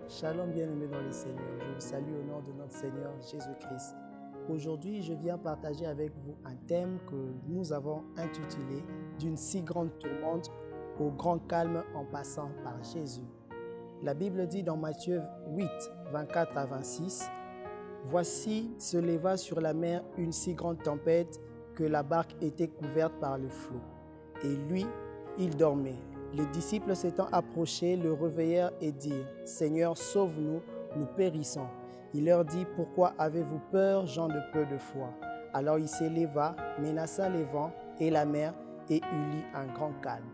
Shalom bien-aimés dans le Seigneur, je vous salue au nom de notre Seigneur Jésus-Christ. Aujourd'hui, je viens partager avec vous un thème que nous avons intitulé « D'une si grande tourmente au grand calme en passant par Jésus ». La Bible dit dans Matthieu 8, 24 à 26, « Voici se leva sur la mer une si grande tempête que la barque était couverte par le flot. Et lui, il dormait. Les disciples s'étant approchés, le réveillèrent et dirent, « Seigneur, sauve-nous, nous périssons. » Il leur dit, « Pourquoi avez-vous peur, gens de peu de foi ?» Alors il s'éleva, menaça les vents et la mer, et eut un grand calme.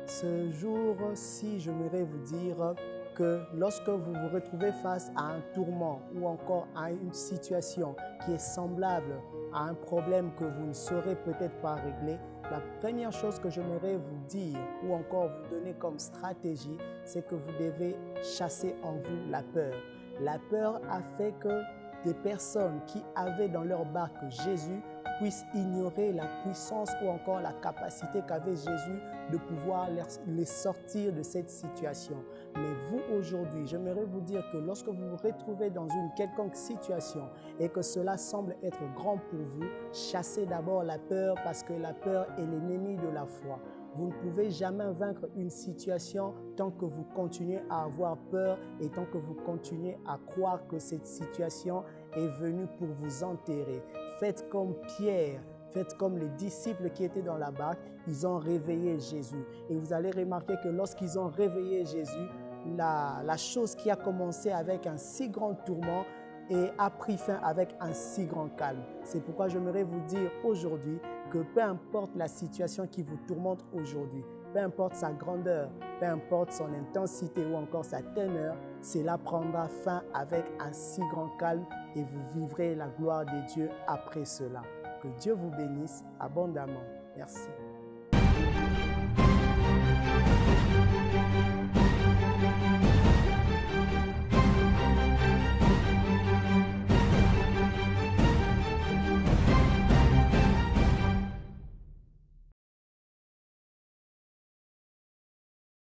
Ce jour-ci, j'aimerais vous dire que lorsque vous vous retrouvez face à un tourment ou encore à une situation qui est semblable à un problème que vous ne saurez peut-être pas régler, la première chose que j'aimerais vous dire ou encore vous donner comme stratégie, c'est que vous devez chasser en vous la peur. La peur a fait que des personnes qui avaient dans leur barque Jésus puissent ignorer la puissance ou encore la capacité qu'avait Jésus de pouvoir les sortir de cette situation. Mais vous, aujourd'hui, j'aimerais vous dire que lorsque vous vous retrouvez dans une quelconque situation et que cela semble être grand pour vous, chassez d'abord la peur parce que la peur est l'ennemi de la foi. Vous ne pouvez jamais vaincre une situation tant que vous continuez à avoir peur et tant que vous continuez à croire que cette situation est venue pour vous enterrer. Faites comme Pierre, faites comme les disciples qui étaient dans la barque, ils ont réveillé Jésus. Et vous allez remarquer que lorsqu'ils ont réveillé Jésus, la chose qui a commencé avec un si grand tourment et a pris fin avec un si grand calme. C'est pourquoi j'aimerais vous dire aujourd'hui que peu importe la situation qui vous tourmente aujourd'hui, peu importe sa grandeur, peu importe son intensité ou encore sa teneur, cela prendra fin avec un si grand calme et vous vivrez la gloire de Dieu après cela. Que Dieu vous bénisse abondamment. Merci.